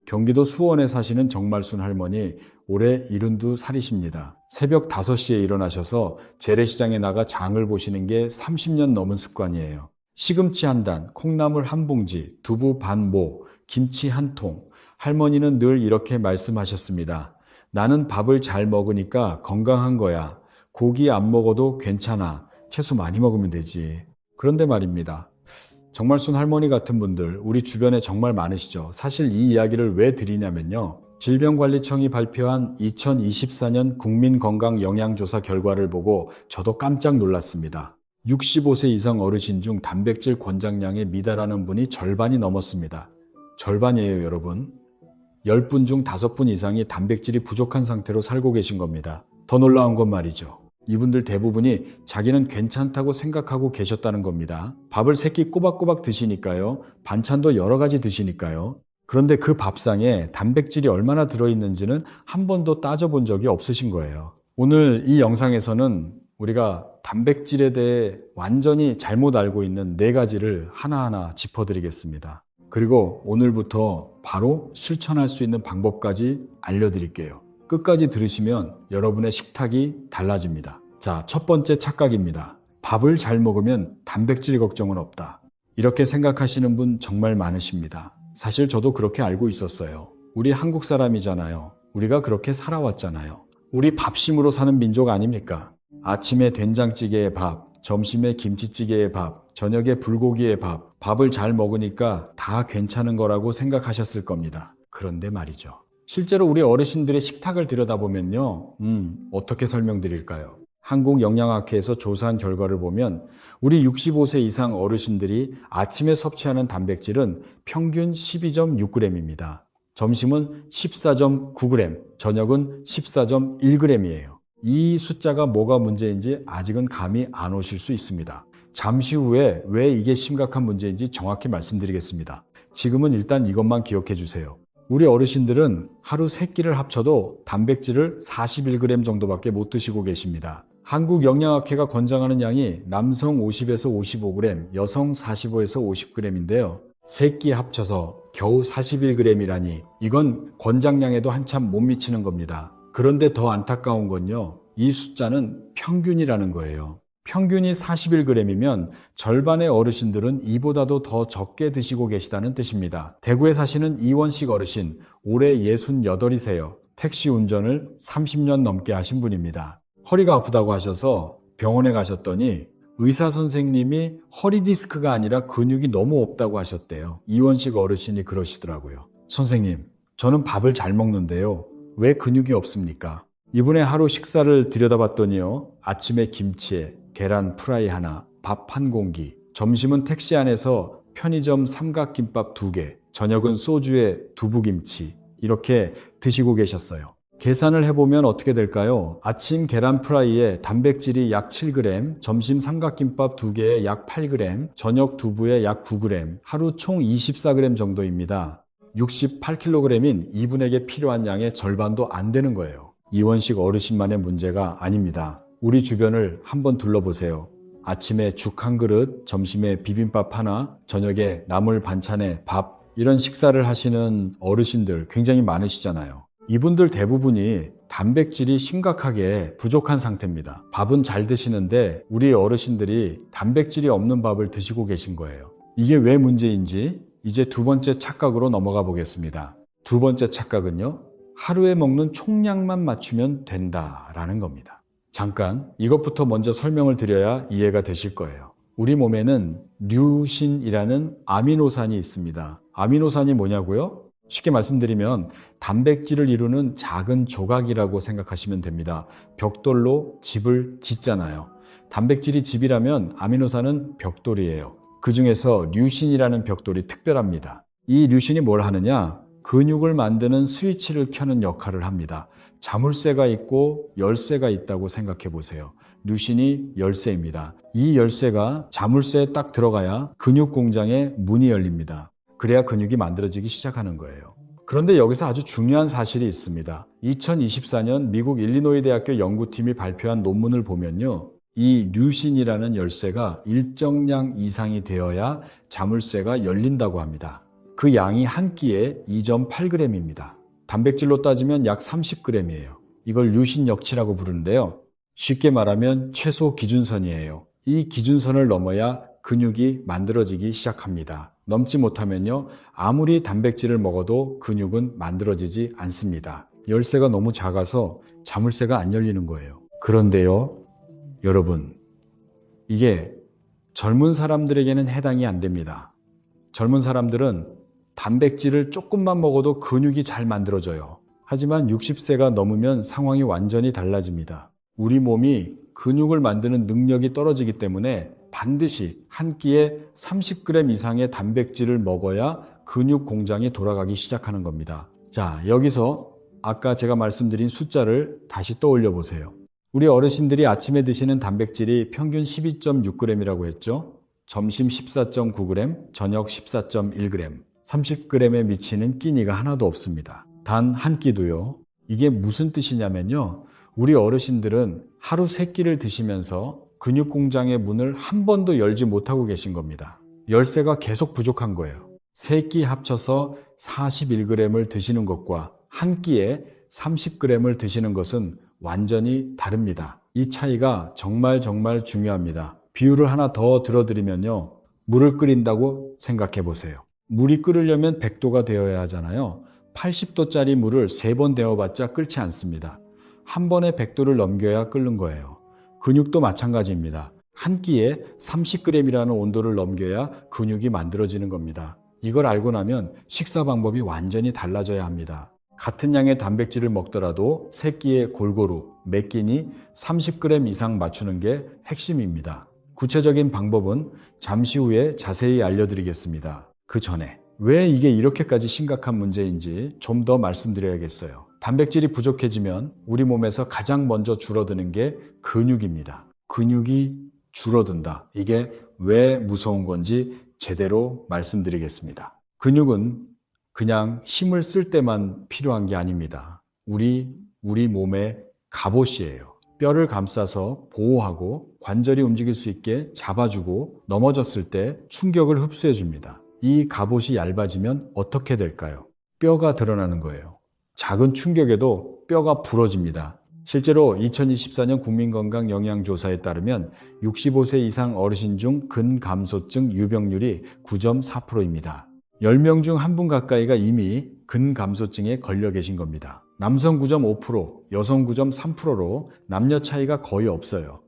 경기도 수원에 사시는 정말순 할머니, 올해 72살이십니다. 새벽 5시에 일어나셔서 재래시장에 나가 장을 보시는 게 30년 넘은 습관이에요. 시금치 한 단, 콩나물 한 봉지, 두부 반 모, 김치 한 통. 할머니는 늘 이렇게 말씀하셨습니다. 나는 밥을 잘 먹으니까 건강한 거야. 고기 안 먹어도 괜찮아. 채소 많이 먹으면 되지. 그런데 말입니다. 정말순 할머니 같은 분들 우리 주변에 정말 많으시죠. 사실 이 이야기를 왜 드리냐면요. 질병관리청이 발표한 2024년 국민건강영양조사 결과를 보고 저도 깜짝 놀랐습니다. 65세 이상 어르신 중 단백질 권장량에 미달하는 분이 절반이 넘었습니다. 절반이에요, 여러분. 10분 중 5분 이상이 단백질이 부족한 상태로 살고 계신 겁니다. 더 놀라운 건 말이죠. 이분들 대부분이 자기는 괜찮다고 생각하고 계셨다는 겁니다. 밥을 3끼 꼬박꼬박 드시니까요. 반찬도 여러 가지 드시니까요. 그런데 그 밥상에 단백질이 얼마나 들어있는지는 한 번도 따져본 적이 없으신 거예요. 오늘 이 영상에서는 우리가 단백질에 대해 완전히 잘못 알고 있는 4가지를 하나하나 짚어드리겠습니다. 그리고 오늘부터 바로 실천할 수 있는 방법까지 알려드릴게요. 끝까지 들으시면 여러분의 식탁이 달라집니다. 자, 첫 번째 착각입니다. 밥을 잘 먹으면 단백질 걱정은 없다. 이렇게 생각하시는 분 정말 많으십니다. 사실 저도 그렇게 알고 있었어요. 우리 한국 사람이잖아요. 우리가 그렇게 살아왔잖아요. 우리 밥심으로 사는 민족 아닙니까? 아침에 된장찌개에 밥, 점심에 김치찌개에 밥, 저녁에 불고기에 밥, 밥을 잘 먹으니까 다 괜찮은 거라고 생각하셨을 겁니다. 그런데 말이죠. 실제로 우리 어르신들의 식탁을 들여다보면요. 어떻게 설명드릴까요? 한국영양학회에서 조사한 결과를 보면 우리 65세 이상 어르신들이 아침에 섭취하는 단백질은 평균 12.6g입니다. 점심은 14.9g, 저녁은 14.1g이에요. 이 숫자가 뭐가 문제인지 아직은 감이 안 오실 수 있습니다. 잠시 후에 왜 이게 심각한 문제인지 정확히 말씀드리겠습니다. 지금은 일단 이것만 기억해 주세요. 우리 어르신들은 하루 3끼를 합쳐도 단백질을 41g 정도밖에 못 드시고 계십니다. 한국영양학회가 권장하는 양이 남성 50에서 55g, 여성 45에서 50g인데요. 3끼 합쳐서 겨우 41g이라니 이건 권장량에도 한참 못 미치는 겁니다. 그런데 더 안타까운 건요. 이 숫자는 평균이라는 거예요. 평균이 41g이면 절반의 어르신들은 이보다도 더 적게 드시고 계시다는 뜻입니다. 대구에 사시는 이원식 어르신, 올해 68이세요. 택시 운전을 30년 넘게 하신 분입니다. 허리가 아프다고 하셔서 병원에 가셨더니 의사 선생님이 허리 디스크가 아니라 근육이 너무 없다고 하셨대요. 이원식 어르신이 그러시더라고요. 선생님, 저는 밥을 잘 먹는데요. 왜 근육이 없습니까? 이분의 하루 식사를 들여다봤더니요. 아침에 김치에 계란 프라이 하나, 밥 한 공기, 점심은 택시 안에서 편의점 삼각김밥 2개, 저녁은 소주에 두부김치 이렇게 드시고 계셨어요. 계산을 해보면 어떻게 될까요? 아침 계란 프라이에 단백질이 약 7g, 점심 삼각김밥 2개에 약 8g, 저녁 두부에 약 9g, 하루 총 24g 정도입니다. 68kg인 이분에게 필요한 양의 절반도 안 되는 거예요. 이원식 어르신만의 문제가 아닙니다. 우리 주변을 한번 둘러보세요. 아침에 죽 한 그릇, 점심에 비빔밥 하나, 저녁에 나물 반찬에 밥, 이런 식사를 하시는 어르신들 굉장히 많으시잖아요. 이분들 대부분이 단백질이 심각하게 부족한 상태입니다. 밥은 잘 드시는데 우리 어르신들이 단백질이 없는 밥을 드시고 계신 거예요. 이게 왜 문제인지 이제 두 번째 착각으로 넘어가 보겠습니다. 두 번째 착각은요. 하루에 먹는 총량만 맞추면 된다라는 겁니다. 잠깐 이것부터 먼저 설명을 드려야 이해가 되실 거예요. 우리 몸에는 류신이라는 아미노산이 있습니다. 아미노산이 뭐냐고요? 쉽게 말씀드리면 단백질을 이루는 작은 조각이라고 생각하시면 됩니다. 벽돌로 집을 짓잖아요. 단백질이 집이라면 아미노산은 벽돌이에요. 그 중에서 류신이라는 벽돌이 특별합니다. 이 류신이 뭘 하느냐? 근육을 만드는 스위치를 켜는 역할을 합니다. 자물쇠가 있고 열쇠가 있다고 생각해 보세요. 류신이 열쇠입니다. 이 열쇠가 자물쇠에 딱 들어가야 근육 공장의 문이 열립니다. 그래야 근육이 만들어지기 시작하는 거예요. 그런데 여기서 아주 중요한 사실이 있습니다. 2024년 미국 일리노이 대학교 연구팀이 발표한 논문을 보면요. 이 류신이라는 열쇠가 일정량 이상이 되어야 자물쇠가 열린다고 합니다. 그 양이 한 끼에 2.8g입니다. 단백질로 따지면 약 30g이에요. 이걸 유신역치라고 부르는데요. 쉽게 말하면 최소 기준선이에요. 이 기준선을 넘어야 근육이 만들어지기 시작합니다. 넘지 못하면요, 아무리 단백질을 먹어도 근육은 만들어지지 않습니다. 열쇠가 너무 작아서 자물쇠가 안 열리는 거예요. 그런데요, 여러분, 이게 젊은 사람들에게는 해당이 안 됩니다. 젊은 사람들은 단백질을 조금만 먹어도 근육이 잘 만들어져요. 하지만 60세가 넘으면 상황이 완전히 달라집니다. 우리 몸이 근육을 만드는 능력이 떨어지기 때문에 반드시 한 끼에 30g 이상의 단백질을 먹어야 근육 공장이 돌아가기 시작하는 겁니다. 자, 여기서 아까 제가 말씀드린 숫자를 다시 떠올려 보세요. 우리 어르신들이 아침에 드시는 단백질이 평균 12.6g이라고 했죠. 점심 14.9g, 저녁 14.1g, 30g에 미치는 끼니가 하나도 없습니다. 단 한 끼도요. 이게 무슨 뜻이냐면요. 우리 어르신들은 하루 3끼를 드시면서 근육 공장의 문을 한 번도 열지 못하고 계신 겁니다. 열쇠가 계속 부족한 거예요. 3끼 합쳐서 41g을 드시는 것과 한 끼에 30g을 드시는 것은 완전히 다릅니다. 이 차이가 정말 중요합니다. 비율을 하나 더 들어드리면요. 물을 끓인다고 생각해 보세요. 물이 끓으려면 100도가 되어야 하잖아요. 80도짜리 물을 3번 데워봤자 끓지 않습니다. 한 번에 100도를 넘겨야 끓는 거예요. 근육도 마찬가지입니다. 한 끼에 30g이라는 온도를 넘겨야 근육이 만들어지는 겁니다. 이걸 알고 나면 식사 방법이 완전히 달라져야 합니다. 같은 양의 단백질을 먹더라도 3끼에 골고루 몇 끼니 30g 이상 맞추는 게 핵심입니다. 구체적인 방법은 잠시 후에 자세히 알려드리겠습니다. 그 전에 왜 이게 이렇게까지 심각한 문제인지 좀 더 말씀드려야겠어요. 단백질이 부족해지면 우리 몸에서 가장 먼저 줄어드는 게 근육입니다. 근육이 줄어든다. 이게 왜 무서운 건지 제대로 말씀드리겠습니다. 근육은 그냥 힘을 쓸 때만 필요한 게 아닙니다. 우리 몸의 갑옷이에요. 뼈를 감싸서 보호하고 관절이 움직일 수 있게 잡아주고 넘어졌을 때 충격을 흡수해 줍니다. 이 갑옷이 얇아지면 어떻게 될까요? 뼈가 드러나는 거예요. 작은 충격에도 뼈가 부러집니다. 실제로 2024년 국민건강영양조사에 따르면 65세 이상 어르신 중 근감소증 유병률이 9.4%입니다. 10명 중 1분 가까이가 이미 근감소증에 걸려 계신 겁니다. 남성 9.5%, 여성 9.3%로 남녀 차이가 거의 없어요.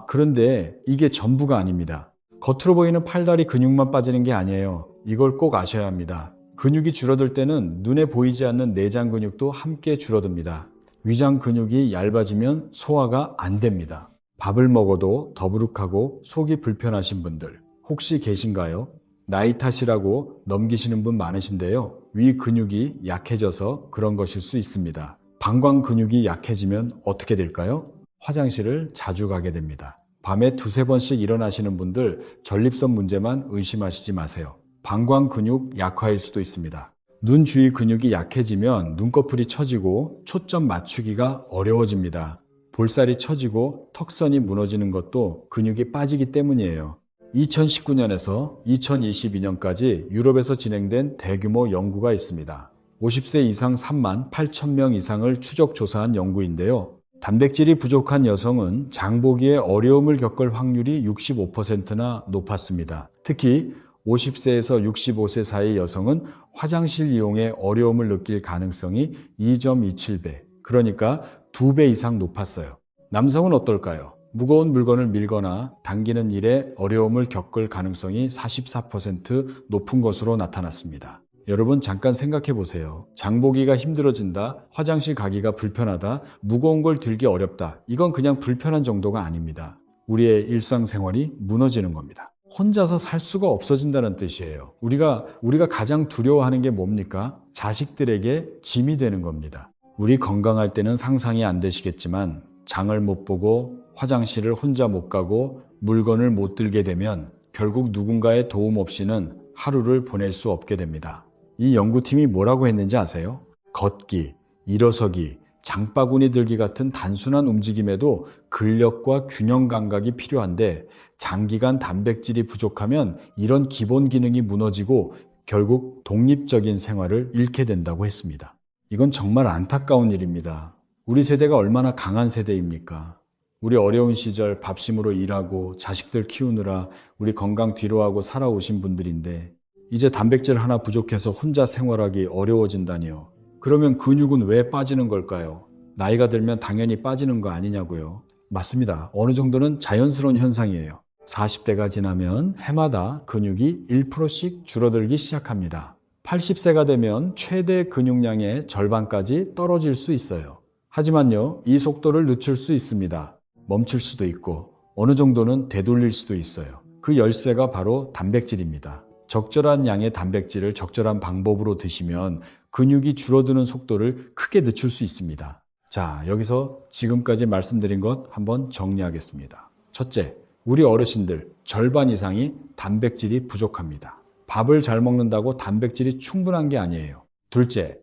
그런데 이게 전부가 아닙니다. 겉으로 보이는 팔다리 근육만 빠지는 게 아니에요. 이걸 꼭 아셔야 합니다. 근육이 줄어들 때는 눈에 보이지 않는 내장 근육도 함께 줄어듭니다. 위장 근육이 얇아지면 소화가 안 됩니다. 밥을 먹어도 더부룩하고 속이 불편하신 분들 혹시 계신가요? 나이 탓이라고 넘기시는 분 많으신데요. 위 근육이 약해져서 그런 것일 수 있습니다. 방광 근육이 약해지면 어떻게 될까요? 화장실을 자주 가게 됩니다. 밤에 2-3번씩 일어나시는 분들 전립선 문제만 의심하시지 마세요. 방광 근육 약화일 수도 있습니다. 눈 주위 근육이 약해지면 눈꺼풀이 처지고 초점 맞추기가 어려워집니다. 볼살이 처지고 턱선이 무너지는 것도 근육이 빠지기 때문이에요. 2019년에서 2022년까지 유럽에서 진행된 대규모 연구가 있습니다. 50세 이상 3만 8천 명 이상을 추적 조사한 연구인데요. 단백질이 부족한 여성은 장보기에 어려움을 겪을 확률이 65%나 높았습니다. 특히 50세에서 65세 사이 여성은 화장실 이용에 어려움을 느낄 가능성이 2.27배, 그러니까 2배 이상 높았어요. 남성은 어떨까요? 무거운 물건을 밀거나 당기는 일에 어려움을 겪을 가능성이 44% 높은 것으로 나타났습니다. 여러분 잠깐 생각해 보세요. 장보기가 힘들어진다, 화장실 가기가 불편하다, 무거운 걸 들기 어렵다. 이건 그냥 불편한 정도가 아닙니다. 우리의 일상생활이 무너지는 겁니다. 혼자서 살 수가 없어진다는 뜻이에요. 우리가 가장 두려워하는 게 뭡니까? 자식들에게 짐이 되는 겁니다. 우리 건강할 때는 상상이 안 되시겠지만 장을 못 보고 화장실을 혼자 못 가고 물건을 못 들게 되면 결국 누군가의 도움 없이는 하루를 보낼 수 없게 됩니다. 이 연구팀이 뭐라고 했는지 아세요? 걷기, 일어서기, 장바구니 들기 같은 단순한 움직임에도 근력과 균형 감각이 필요한데 장기간 단백질이 부족하면 이런 기본 기능이 무너지고 결국 독립적인 생활을 잃게 된다고 했습니다. 이건 정말 안타까운 일입니다. 우리 세대가 얼마나 강한 세대입니까? 우리 어려운 시절 밥심으로 일하고 자식들 키우느라 우리 건강 뒤로하고 살아오신 분들인데 이제 단백질 하나 부족해서 혼자 생활하기 어려워진다니요. 그러면 근육은 왜 빠지는 걸까요? 나이가 들면 당연히 빠지는 거 아니냐고요. 맞습니다. 어느 정도는 자연스러운 현상이에요. 40대가 지나면 해마다 근육이 1%씩 줄어들기 시작합니다. 80세가 되면 최대 근육량의 절반까지 떨어질 수 있어요. 하지만요, 이 속도를 늦출 수 있습니다. 멈출 수도 있고 어느 정도는 되돌릴 수도 있어요. 그 열쇠가 바로 단백질입니다. 적절한 양의 단백질을 적절한 방법으로 드시면 근육이 줄어드는 속도를 크게 늦출 수 있습니다. 자, 여기서 지금까지 말씀드린 것 한번 정리하겠습니다. 첫째, 우리 어르신들 절반 이상이 단백질이 부족합니다. 밥을 잘 먹는다고 단백질이 충분한 게 아니에요. 둘째,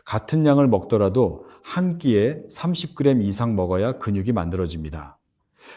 같은 양을 먹더라도 한 끼에 30g 이상 먹어야 근육이 만들어집니다.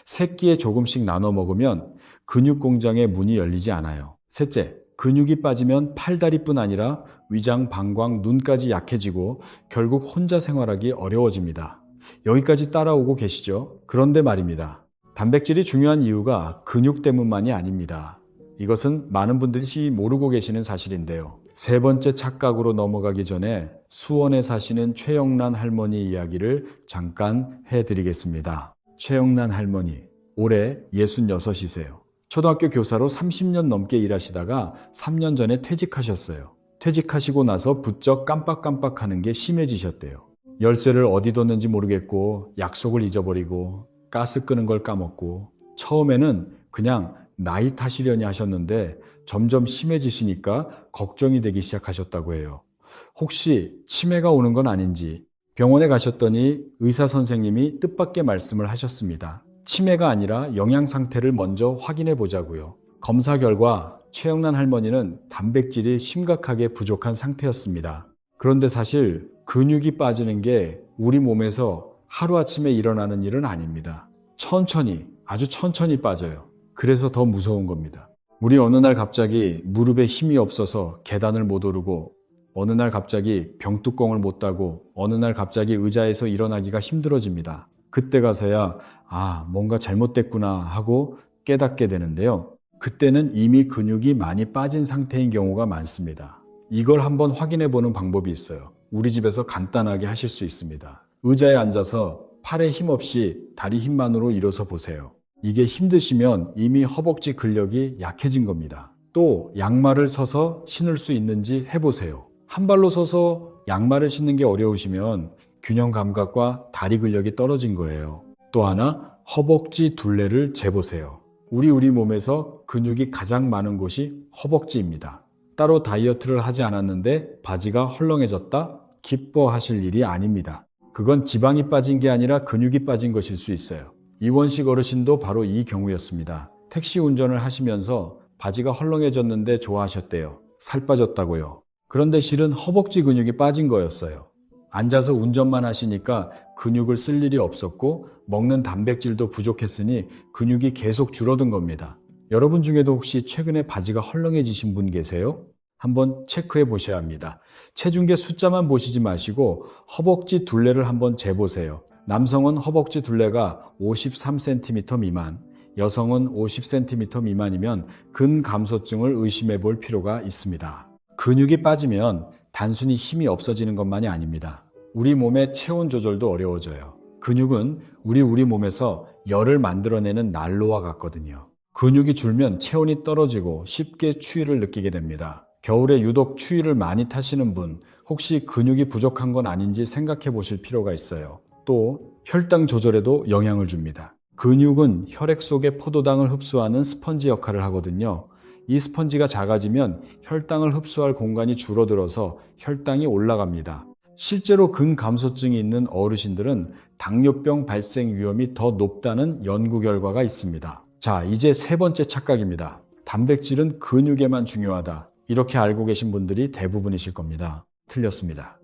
세 끼에 조금씩 나눠 먹으면 근육 공장의 문이 열리지 않아요. 셋째, 근육이 빠지면 팔다리뿐 아니라 위장, 방광, 눈까지 약해지고 결국 혼자 생활하기 어려워집니다. 여기까지 따라오고 계시죠? 그런데 말입니다. 단백질이 중요한 이유가 근육 때문만이 아닙니다. 이것은 많은 분들이 모르고 계시는 사실인데요. 세 번째 착각으로 넘어가기 전에 수원에 사시는 최영란 할머니 이야기를 잠깐 해드리겠습니다. 최영란 할머니, 올해 66이세요. 초등학교 교사로 30년 넘게 일하시다가 3년 전에 퇴직하셨어요. 퇴직하시고 나서 부쩍 깜빡깜빡하는 게 심해지셨대요. 열쇠를 어디 뒀는지 모르겠고 약속을 잊어버리고 가스 끄는 걸 까먹고 처음에는 그냥 나이 탓이려니 하셨는데 점점 심해지시니까 걱정이 되기 시작하셨다고 해요. 혹시 치매가 오는 건 아닌지 병원에 가셨더니 의사 선생님이 뜻밖의 말씀을 하셨습니다. 치매가 아니라 영양 상태를 먼저 확인해 보자고요. 검사 결과 최영란 할머니는 단백질이 심각하게 부족한 상태였습니다. 그런데 사실 근육이 빠지는 게 우리 몸에서 하루아침에 일어나는 일은 아닙니다. 천천히, 아주 천천히 빠져요. 그래서 더 무서운 겁니다. 우리 어느 날 갑자기 무릎에 힘이 없어서 계단을 못 오르고 어느 날 갑자기 병뚜껑을 못 따고 어느 날 갑자기 의자에서 일어나기가 힘들어집니다. 그때 가서야 뭔가 잘못됐구나 하고 깨닫게 되는데요. 그때는 이미 근육이 많이 빠진 상태인 경우가 많습니다. 이걸 한번 확인해 보는 방법이 있어요. 우리 집에서 간단하게 하실 수 있습니다. 의자에 앉아서 팔에 힘 없이 다리 힘만으로 일어서 보세요. 이게 힘드시면 이미 허벅지 근력이 약해진 겁니다. 또 양말을 서서 신을 수 있는지 해보세요. 한 발로 서서 양말을 신는 게 어려우시면 균형 감각과 다리 근력이 떨어진 거예요. 또 하나, 허벅지 둘레를 재보세요. 우리 몸에서 근육이 가장 많은 곳이 허벅지입니다. 따로 다이어트를 하지 않았는데 바지가 헐렁해졌다? 기뻐하실 일이 아닙니다. 그건 지방이 빠진 게 아니라 근육이 빠진 것일 수 있어요. 이원식 어르신도 바로 이 경우였습니다. 택시 운전을 하시면서 바지가 헐렁해졌는데 좋아하셨대요. 살 빠졌다고요. 그런데 실은 허벅지 근육이 빠진 거였어요. 앉아서 운전만 하시니까 근육을 쓸 일이 없었고 먹는 단백질도 부족했으니 근육이 계속 줄어든 겁니다. 여러분 중에도 혹시 최근에 바지가 헐렁해지신 분 계세요? 한번 체크해 보셔야 합니다. 체중계 숫자만 보시지 마시고 허벅지 둘레를 한번 재보세요. 남성은 허벅지 둘레가 53cm 미만, 여성은 50cm 미만이면 근감소증을 의심해 볼 필요가 있습니다. 근육이 빠지면 단순히 힘이 없어지는 것만이 아닙니다. 우리 몸의 체온 조절도 어려워져요. 근육은 우리 몸에서 열을 만들어내는 난로와 같거든요. 근육이 줄면 체온이 떨어지고 쉽게 추위를 느끼게 됩니다. 겨울에 유독 추위를 많이 타시는 분, 혹시 근육이 부족한 건 아닌지 생각해 보실 필요가 있어요. 또 혈당 조절에도 영향을 줍니다. 근육은 혈액 속에 포도당을 흡수하는 스펀지 역할을 하거든요. 이 스펀지가 작아지면 혈당을 흡수할 공간이 줄어들어서 혈당이 올라갑니다. 실제로 근감소증이 있는 어르신들은 당뇨병 발생 위험이 더 높다는 연구 결과가 있습니다. 자, 이제 세 번째 착각입니다. 단백질은 근육에만 중요하다. 이렇게 알고 계신 분들이 대부분이실 겁니다. 틀렸습니다.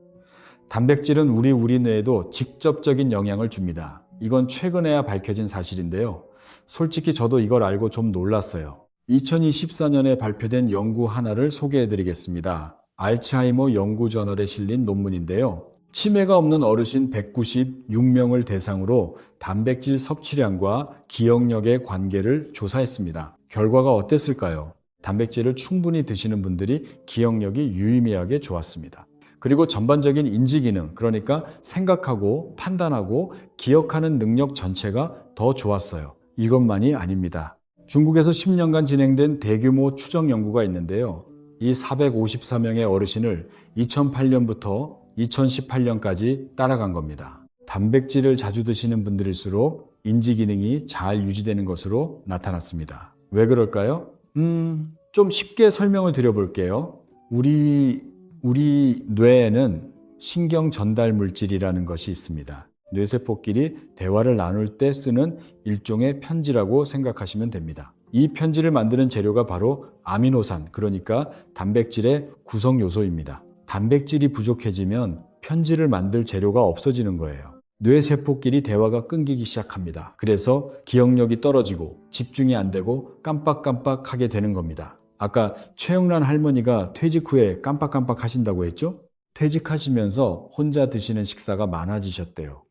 단백질은 우리 뇌에도 직접적인 영향을 줍니다. 이건 최근에야 밝혀진 사실인데요. 솔직히 저도 이걸 알고 좀 놀랐어요. 2024년에 발표된 연구 하나를 소개해 드리겠습니다. 알츠하이머 연구저널에 실린 논문인데요. 치매가 없는 어르신 196명을 대상으로 단백질 섭취량과 기억력의 관계를 조사했습니다. 결과가 어땠을까요? 단백질을 충분히 드시는 분들이 기억력이 유의미하게 좋았습니다. 그리고 전반적인 인지 기능, 그러니까 생각하고 판단하고 기억하는 능력 전체가 더 좋았어요. 이것만이 아닙니다. 중국에서 10년간 진행된 대규모 추적 연구가 있는데요. 이 454명의 어르신을 2008년부터 2018년까지 따라간 겁니다. 단백질을 자주 드시는 분들일수록 인지 기능이 잘 유지되는 것으로 나타났습니다. 왜 그럴까요? 좀 쉽게 설명을 드려볼게요. 우리 뇌에는 신경 전달 물질이라는 것이 있습니다. 뇌세포끼리 대화를 나눌 때 쓰는 일종의 편지라고 생각하시면 됩니다. 이 편지를 만드는 재료가 바로 아미노산, 그러니까 단백질의 구성 요소입니다. 단백질이 부족해지면 편지를 만들 재료가 없어지는 거예요. 뇌세포끼리 대화가 끊기기 시작합니다. 그래서 기억력이 떨어지고 집중이 안 되고 깜빡깜빡하게 되는 겁니다. 아까 최영란 할머니가 퇴직 후에 깜빡깜빡 하신다고 했죠? 퇴직하시면서 혼자 드시는 식사가 많아지셨대요.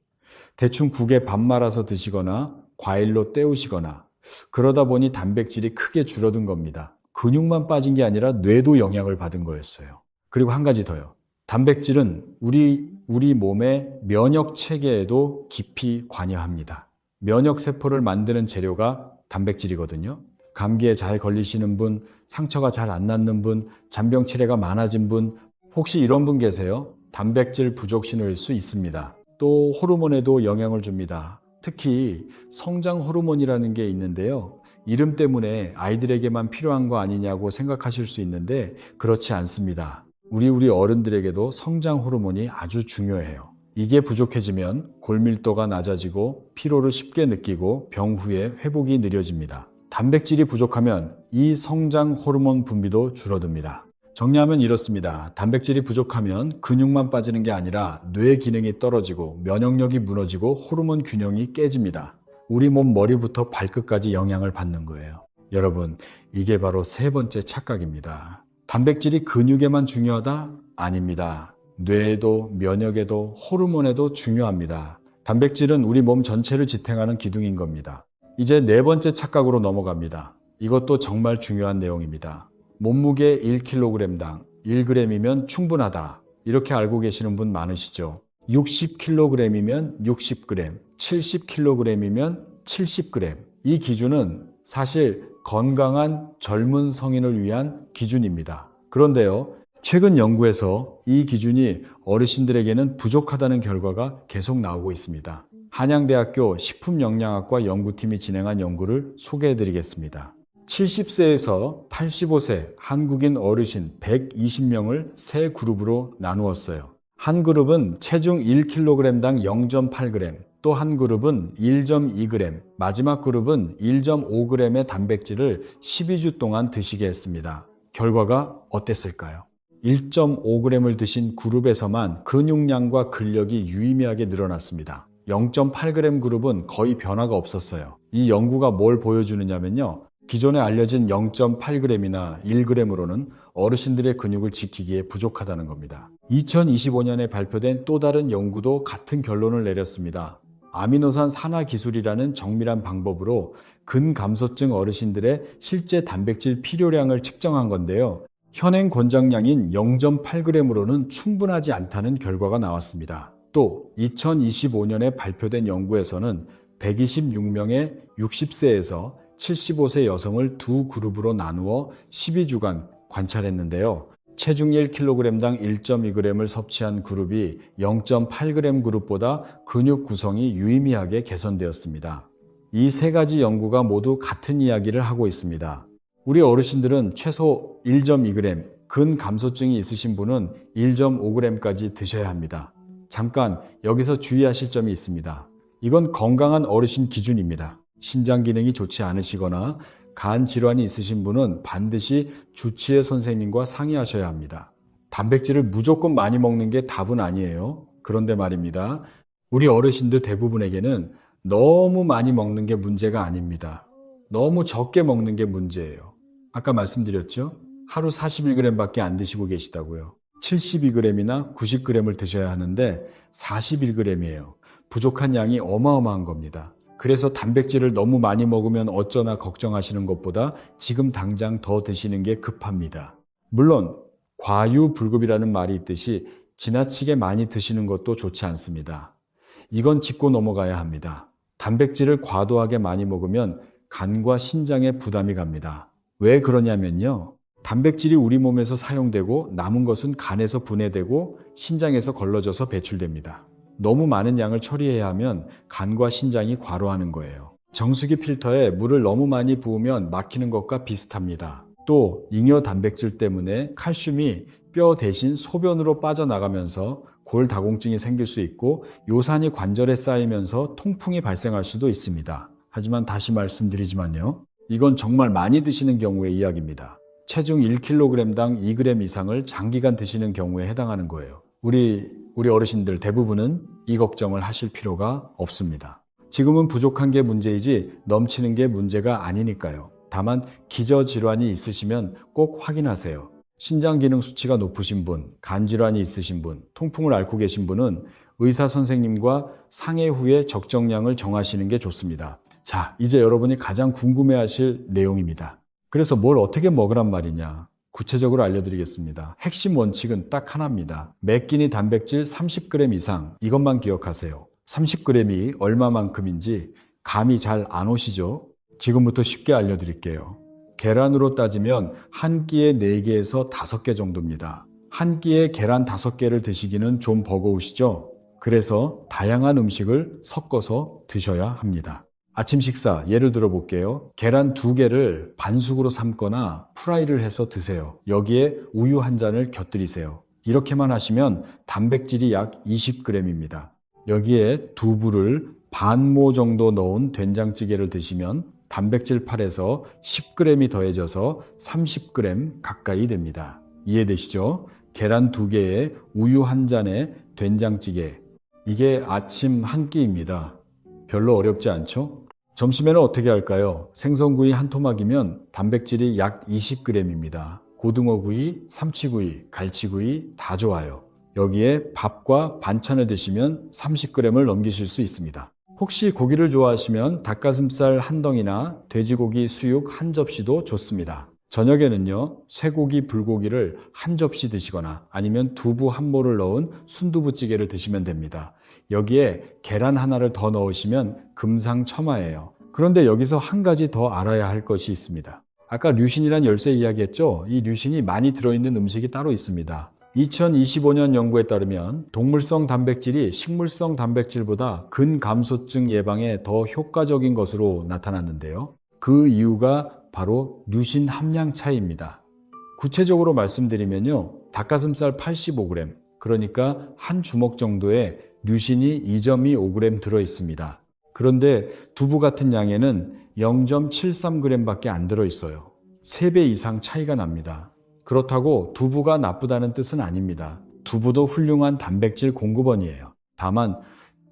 대충 국에 밥 말아서 드시거나 과일로 때우시거나 그러다 보니 단백질이 크게 줄어든 겁니다. 근육만 빠진 게 아니라 뇌도 영향을 받은 거였어요. 그리고 한 가지 더요. 단백질은 우리 몸의 면역 체계에도 깊이 관여합니다. 면역 세포를 만드는 재료가 단백질이거든요. 감기에 잘 걸리시는 분, 상처가 잘 안 낫는 분, 잔병 치레가 많아진 분, 혹시 이런 분 계세요? 단백질 부족 신호일 수 있습니다. 또 호르몬에도 영향을 줍니다. 특히 성장 호르몬이라는 게 있는데요. 이름 때문에 아이들에게만 필요한 거 아니냐고 생각하실 수 있는데 그렇지 않습니다. 우리 어른들에게도 성장 호르몬이 아주 중요해요. 이게 부족해지면 골밀도가 낮아지고 피로를 쉽게 느끼고 병 후에 회복이 느려집니다. 단백질이 부족하면 이 성장 호르몬 분비도 줄어듭니다. 정리하면 이렇습니다. 단백질이 부족하면 근육만 빠지는 게 아니라 뇌 기능이 떨어지고 면역력이 무너지고 호르몬 균형이 깨집니다. 우리 몸 머리부터 발끝까지 영향을 받는 거예요. 여러분, 이게 바로 세 번째 착각입니다. 단백질이 근육에만 중요하다? 아닙니다. 뇌에도 면역에도 호르몬에도 중요합니다. 단백질은 우리 몸 전체를 지탱하는 기둥인 겁니다. 이제 네 번째 착각으로 넘어갑니다. 이것도 정말 중요한 내용입니다. 몸무게 1kg당 1g이면 충분하다. 이렇게 알고 계시는 분 많으시죠? 60kg이면 60g, 70kg이면 70g. 이 기준은 사실 건강한 젊은 성인을 위한 기준입니다. 그런데요, 최근 연구에서 이 기준이 어르신들에게는 부족하다는 결과가 계속 나오고 있습니다. 한양대학교 식품영양학과 연구팀이 진행한 연구를 소개해드리겠습니다. 70세에서 85세 한국인 어르신 120명을 세 그룹으로 나누었어요. 한 그룹은 체중 1kg당 0.8g, 또 한 그룹은 1.2g, 마지막 그룹은 1.5g의 단백질을 12주 동안 드시게 했습니다. 결과가 어땠을까요? 1.5g을 드신 그룹에서만 근육량과 근력이 유의미하게 늘어났습니다. 0.8g 그룹은 거의 변화가 없었어요. 이 연구가 뭘 보여주느냐면요. 기존에 알려진 0.8g이나 1g으로는 어르신들의 근육을 지키기에 부족하다는 겁니다. 2025년에 발표된 또 다른 연구도 같은 결론을 내렸습니다. 아미노산 산화 기술이라는 정밀한 방법으로 근감소증 어르신들의 실제 단백질 필요량을 측정한 건데요. 현행 권장량인 0.8g으로는 충분하지 않다는 결과가 나왔습니다. 또 2025년에 발표된 연구에서는 126명의 60세에서 75세 여성을 두 그룹으로 나누어 12주간 관찰했는데요. 체중 1kg당 1.2g을 섭취한 그룹이 0.8g 그룹보다 근육 구성이 유의미하게 개선되었습니다. 이 세 가지 연구가 모두 같은 이야기를 하고 있습니다. 우리 어르신들은 최소 1.2g, 근감소증이 있으신 분은 1.5g까지 드셔야 합니다. 잠깐 여기서 주의하실 점이 있습니다. 이건 건강한 어르신 기준입니다. 신장 기능이 좋지 않으시거나 간 질환이 있으신 분은 반드시 주치의 선생님과 상의하셔야 합니다. 단백질을 무조건 많이 먹는 게 답은 아니에요. 그런데 말입니다. 우리 어르신들 대부분에게는 너무 많이 먹는 게 문제가 아닙니다. 너무 적게 먹는 게 문제예요. 아까 말씀드렸죠? 하루 41g밖에 안 드시고 계시다고요. 72g이나 90g을 드셔야 하는데 41g이에요. 부족한 양이 어마어마한 겁니다. 그래서 단백질을 너무 많이 먹으면 어쩌나 걱정하시는 것보다 지금 당장 더 드시는 게 급합니다. 물론 과유불급이라는 말이 있듯이 지나치게 많이 드시는 것도 좋지 않습니다. 이건 짚고 넘어가야 합니다. 단백질을 과도하게 많이 먹으면 간과 신장에 부담이 갑니다. 왜 그러냐면요. 단백질이 우리 몸에서 사용되고 남은 것은 간에서 분해되고 신장에서 걸러져서 배출됩니다. 너무 많은 양을 처리해야 하면 간과 신장이 과로하는 거예요. 정수기 필터에 물을 너무 많이 부으면 막히는 것과 비슷합니다. 또 잉여 단백질 때문에 칼슘이 뼈 대신 소변으로 빠져나가면서 골다공증이 생길 수 있고 요산이 관절에 쌓이면서 통풍이 발생할 수도 있습니다. 하지만 다시 말씀드리지만요. 이건 정말 많이 드시는 경우의 이야기입니다. 체중 1kg당 2g 이상을 장기간 드시는 경우에 해당하는 거예요. 우리 어르신들 대부분은 이 걱정을 하실 필요가 없습니다. 지금은 부족한 게 문제이지 넘치는 게 문제가 아니니까요. 다만 기저질환이 있으시면 꼭 확인하세요. 신장기능 수치가 높으신 분, 간질환이 있으신 분, 통풍을 앓고 계신 분은 의사 선생님과 상해 후에 적정량을 정하시는 게 좋습니다. 자, 이제 여러분이 가장 궁금해하실 내용입니다. 그래서 뭘 어떻게 먹으란 말이냐? 구체적으로 알려드리겠습니다. 핵심 원칙은 딱 하나입니다. 매 끼니 단백질 30g 이상, 이것만 기억하세요. 30g이 얼마만큼인지 감이 잘 안 오시죠? 지금부터 쉽게 알려드릴게요. 계란으로 따지면 한 끼에 4개에서 5개 정도입니다. 한 끼에 계란 5개를 드시기는 좀 버거우시죠? 그래서 다양한 음식을 섞어서 드셔야 합니다. 아침 식사 예를 들어 볼게요. 계란 2개를 반숙으로 삶거나 프라이를 해서 드세요. 여기에 우유 한 잔을 곁들이세요. 이렇게만 하시면 단백질이 약 20g입니다. 여기에 두부를 반모 정도 넣은 된장찌개를 드시면 단백질 8에서 10g이 더해져서 30g 가까이 됩니다. 이해되시죠? 계란 2개에 우유 한 잔에 된장찌개. 이게 아침 한 끼입니다. 별로 어렵지 않죠? 점심에는 어떻게 할까요? 생선구이 한 토막이면 단백질이 약 20g입니다. 고등어구이, 삼치구이, 갈치구이 다 좋아요. 여기에 밥과 반찬을 드시면 30g을 넘기실 수 있습니다. 혹시 고기를 좋아하시면 닭가슴살 한 덩이나 돼지고기 수육 한 접시도 좋습니다. 저녁에는요, 쇠고기, 불고기를 한 접시 드시거나 아니면 두부 한 모를 넣은 순두부찌개를 드시면 됩니다. 여기에 계란 하나를 더 넣으시면 금상첨화예요. 그런데 여기서 한 가지 더 알아야 할 것이 있습니다. 아까 류신이란 열쇠 이야기했죠? 이 류신이 많이 들어있는 음식이 따로 있습니다. 2025년 연구에 따르면 동물성 단백질이 식물성 단백질보다 근감소증 예방에 더 효과적인 것으로 나타났는데요. 그 이유가 바로 류신 함량 차이입니다. 구체적으로 말씀드리면요. 닭가슴살 85g, 그러니까 한 주먹 정도의 류신이 2.25g 들어있습니다. 그런데 두부 같은 양에는 0.73g밖에 안 들어있어요. 3배 이상 차이가 납니다. 그렇다고 두부가 나쁘다는 뜻은 아닙니다. 두부도 훌륭한 단백질 공급원이에요. 다만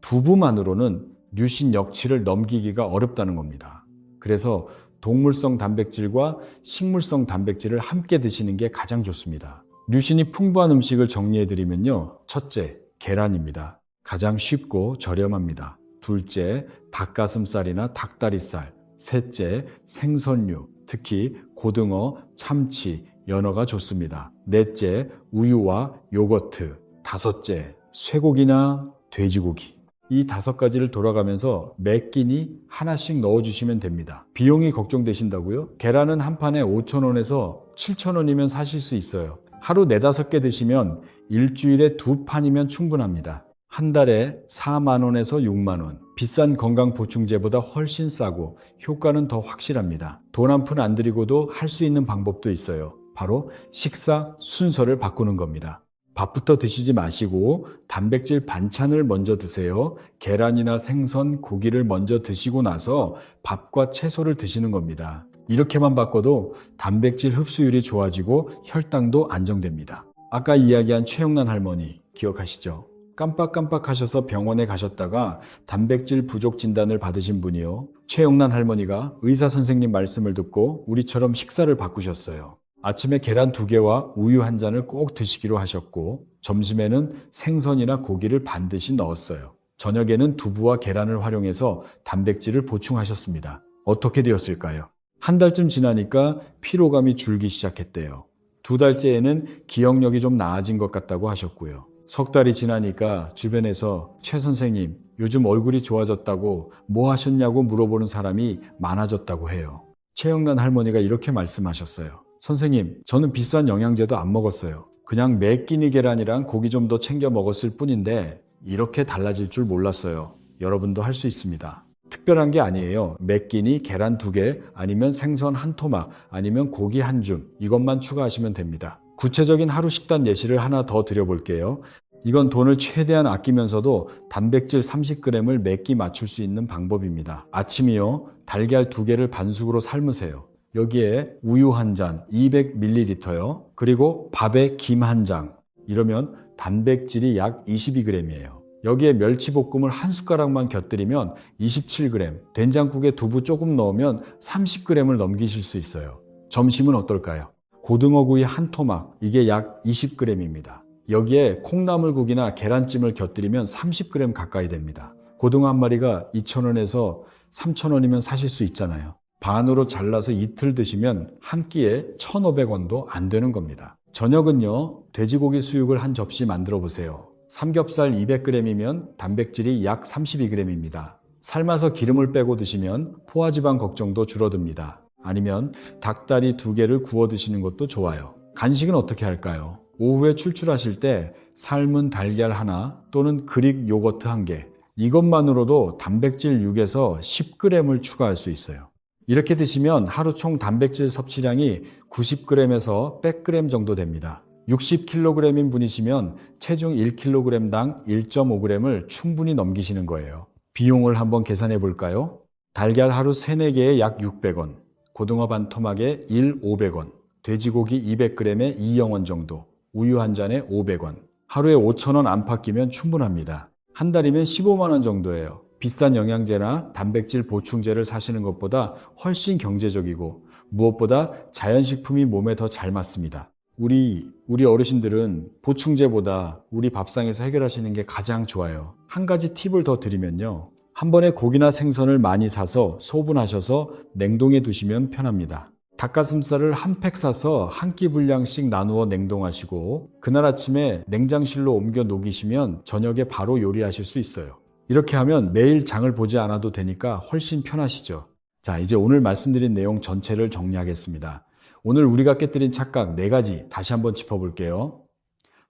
두부만으로는 류신 역치를 넘기기가 어렵다는 겁니다. 그래서 동물성 단백질과 식물성 단백질을 함께 드시는 게 가장 좋습니다. 류신이 풍부한 음식을 정리해드리면요. 첫째, 계란입니다. 가장 쉽고 저렴합니다. 둘째, 닭가슴살이나 닭다리살. 셋째, 생선류, 특히 고등어, 참치, 연어가 좋습니다. 넷째, 우유와 요거트. 다섯째, 쇠고기나 돼지고기. 이 5가지를 돌아가면서 매 끼니 하나씩 넣어주시면 됩니다. 비용이 걱정되신다고요? 계란은 한 판에 5,000원에서 7,000원이면 사실 수 있어요. 하루 4-5개 드시면 일주일에 2판이면 충분합니다. 한 달에 4만원에서 6만원. 비싼 건강보충제보다 훨씬 싸고 효과는 더 확실합니다. 돈 한 푼 안 들이고도 할 수 있는 방법도 있어요. 바로 식사 순서를 바꾸는 겁니다. 밥부터 드시지 마시고 단백질 반찬을 먼저 드세요. 계란이나 생선, 고기를 먼저 드시고 나서 밥과 채소를 드시는 겁니다. 이렇게만 바꿔도 단백질 흡수율이 좋아지고 혈당도 안정됩니다. 아까 이야기한 최영란 할머니 기억하시죠? 깜빡깜빡하셔서 병원에 가셨다가 단백질 부족 진단을 받으신 분이요. 최영란 할머니가 의사 선생님 말씀을 듣고 우리처럼 식사를 바꾸셨어요. 아침에 계란 2개와 우유 1잔을 꼭 드시기로 하셨고 점심에는 생선이나 고기를 반드시 넣었어요. 저녁에는 두부와 계란을 활용해서 단백질을 보충하셨습니다. 어떻게 되었을까요? 한 달쯤 지나니까 피로감이 줄기 시작했대요. 2달째에는 기억력이 좀 나아진 것 같다고 하셨고요. 3달이 지나니까 주변에서 최 선생님, 요즘 얼굴이 좋아졌다고 뭐 하셨냐고 물어보는 사람이 많아졌다고 해요. 최영란 할머니가 이렇게 말씀하셨어요. 선생님, 저는 비싼 영양제도 안 먹었어요. 그냥 매 끼니 계란이랑 고기 좀 더 챙겨 먹었을 뿐인데 이렇게 달라질 줄 몰랐어요. 여러분도 할 수 있습니다. 특별한 게 아니에요. 매 끼니 계란 2개, 아니면 생선 1토막, 아니면 고기 1줌, 이것만 추가하시면 됩니다. 구체적인 하루 식단 예시를 하나 더 드려볼게요. 이건 돈을 최대한 아끼면서도 단백질 30g을 매 끼 맞출 수 있는 방법입니다. 아침이요, 달걀 2개를 반숙으로 삶으세요. 여기에 우유 1잔, 200ml요. 그리고 밥에 김 1장. 이러면 단백질이 약 22g이에요. 여기에 멸치볶음을 1숟가락만 곁들이면 27g, 된장국에 두부 조금 넣으면 30g을 넘기실 수 있어요. 점심은 어떨까요? 고등어구이 1토막, 이게 약 20g입니다. 여기에 콩나물국이나 계란찜을 곁들이면 30g 가까이 됩니다. 고등어 한 마리가 2,000원에서 3,000원이면 사실 수 있잖아요. 반으로 잘라서 이틀 드시면 한 끼에 1,500원도 안 되는 겁니다. 저녁은요, 돼지고기 수육을 한 접시 만들어 보세요. 삼겹살 200g이면 단백질이 약 32g입니다. 삶아서 기름을 빼고 드시면 포화지방 걱정도 줄어듭니다. 아니면 닭다리 2개를 구워 드시는 것도 좋아요. 간식은 어떻게 할까요? 오후에 출출하실 때 삶은 달걀 하나 또는 그릭 요거트 1개, 이것만으로도 단백질 6에서 10g을 추가할 수 있어요. 이렇게 드시면 하루 총 단백질 섭취량이 90g에서 100g 정도 됩니다. 60kg인 분이시면 체중 1kg당 1.5g을 충분히 넘기시는 거예요. 비용을 한번 계산해 볼까요? 달걀 하루 3, 4개에 약 600원, 고등어 반 토막에 500원, 돼지고기 200g에 2영원 정도, 우유 한 잔에 500원. 하루에 5,000원 안팎이면 충분합니다. 한 달이면 15만 원 정도예요. 비싼 영양제나 단백질 보충제를 사시는 것보다 훨씬 경제적이고 무엇보다 자연식품이 몸에 더 잘 맞습니다. 우리 어르신들은 보충제보다 우리 밥상에서 해결하시는 게 가장 좋아요. 한 가지 팁을 더 드리면요. 한 번에 고기나 생선을 많이 사서 소분하셔서 냉동해 두시면 편합니다. 닭가슴살을 한 팩 사서 한 끼 분량씩 나누어 냉동하시고 그날 아침에 냉장실로 옮겨 녹이시면 저녁에 바로 요리하실 수 있어요. 이렇게 하면 매일 장을 보지 않아도 되니까 훨씬 편하시죠. 자, 이제 오늘 말씀드린 내용 전체를 정리하겠습니다. 오늘 우리가 깨뜨린 착각 4가지 다시 한번 짚어볼게요.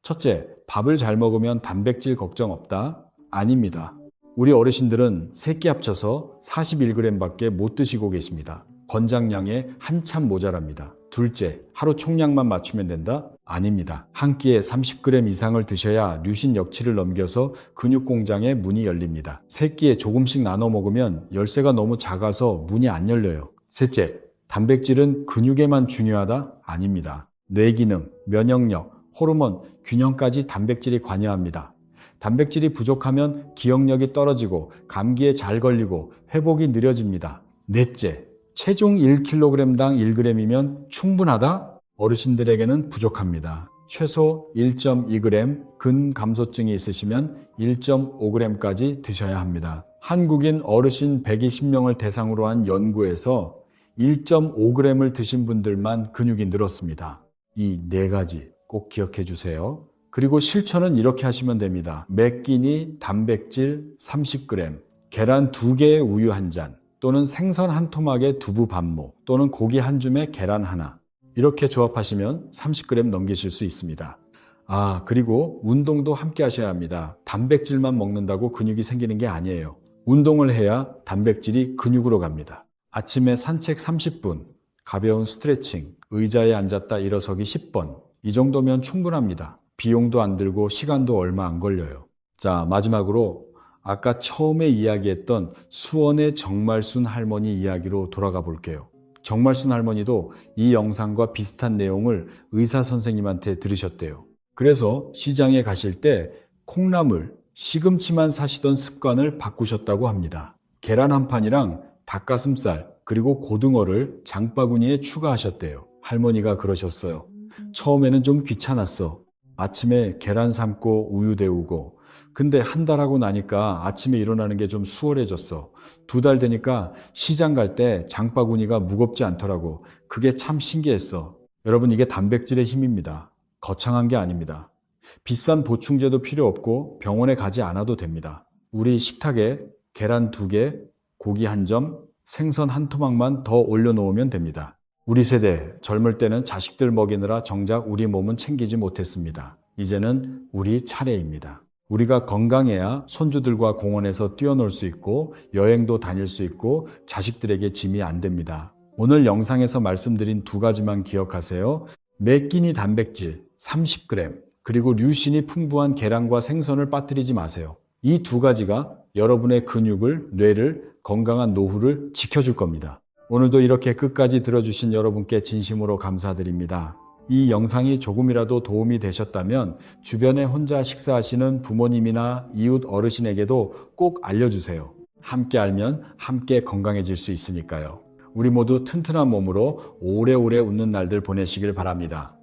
첫째, 밥을 잘 먹으면 단백질 걱정 없다? 아닙니다. 우리 어르신들은 3끼 합쳐서 41g 밖에 못 드시고 계십니다. 권장량에 한참 모자랍니다. 둘째, 하루 총량만 맞추면 된다? 아닙니다. 한 끼에 30g 이상을 드셔야 류신 역치를 넘겨서 근육 공장의 문이 열립니다. 3끼에 조금씩 나눠 먹으면 열쇠가 너무 작아서 문이 안 열려요. 셋째, 단백질은 근육에만 중요하다? 아닙니다. 뇌기능, 면역력, 호르몬, 균형까지 단백질이 관여합니다. 단백질이 부족하면 기억력이 떨어지고 감기에 잘 걸리고 회복이 느려집니다. 넷째, 체중 1kg당 1g이면 충분하다? 어르신들에게는 부족합니다. 최소 1.2g, 근감소증이 있으시면 1.5g까지 드셔야 합니다. 한국인 어르신 120명을 대상으로 한 연구에서 1.5g을 드신 분들만 근육이 늘었습니다. 이 4가지 꼭 기억해 주세요. 그리고 실천은 이렇게 하시면 됩니다. 매 끼니 단백질 30g, 계란 2개에 우유 1잔, 또는 생선 1토막에 두부 반모, 또는 고기 1줌에 계란 하나. 이렇게 조합하시면 30g 넘기실 수 있습니다. 그리고 운동도 함께 하셔야 합니다. 단백질만 먹는다고 근육이 생기는 게 아니에요. 운동을 해야 단백질이 근육으로 갑니다. 아침에 산책 30분, 가벼운 스트레칭, 의자에 앉았다 일어서기 10번. 이 정도면 충분합니다. 비용도 안 들고 시간도 얼마 안 걸려요. 자, 마지막으로 아까 처음에 이야기했던 수원의 정말순 할머니 이야기로 돌아가 볼게요. 정말순 할머니도 이 영상과 비슷한 내용을 의사 선생님한테 들으셨대요. 그래서 시장에 가실 때 콩나물, 시금치만 사시던 습관을 바꾸셨다고 합니다. 계란 한 판이랑 닭가슴살, 그리고 고등어를 장바구니에 추가하셨대요. 할머니가 그러셨어요. 처음에는 좀 귀찮았어. 아침에 계란 삶고 우유 데우고. 근데 한 달 하고 나니까 아침에 일어나는 게 좀 수월해졌어. 2달 되니까 시장 갈 때 장바구니가 무겁지 않더라고. 그게 참 신기했어. 여러분, 이게 단백질의 힘입니다. 거창한 게 아닙니다. 비싼 보충제도 필요 없고 병원에 가지 않아도 됩니다. 우리 식탁에 계란 2개, 고기 1점, 생선 1토막만 더 올려놓으면 됩니다. 우리 세대, 젊을 때는 자식들 먹이느라 정작 우리 몸은 챙기지 못했습니다. 이제는 우리 차례입니다. 우리가 건강해야 손주들과 공원에서 뛰어놀 수 있고 여행도 다닐 수 있고 자식들에게 짐이 안 됩니다. 오늘 영상에서 말씀드린 2가지만 기억하세요. 매 끼니 단백질 30g, 그리고 류신이 풍부한 계란과 생선을 빠뜨리지 마세요. 이 2가지가 여러분의 근육을, 뇌를, 건강한 노후를 지켜줄 겁니다. 오늘도 이렇게 끝까지 들어주신 여러분께 진심으로 감사드립니다. 이 영상이 조금이라도 도움이 되셨다면 주변에 혼자 식사하시는 부모님이나 이웃 어르신에게도 꼭 알려주세요. 함께 알면 함께 건강해질 수 있으니까요. 우리 모두 튼튼한 몸으로 오래오래 웃는 날들 보내시길 바랍니다.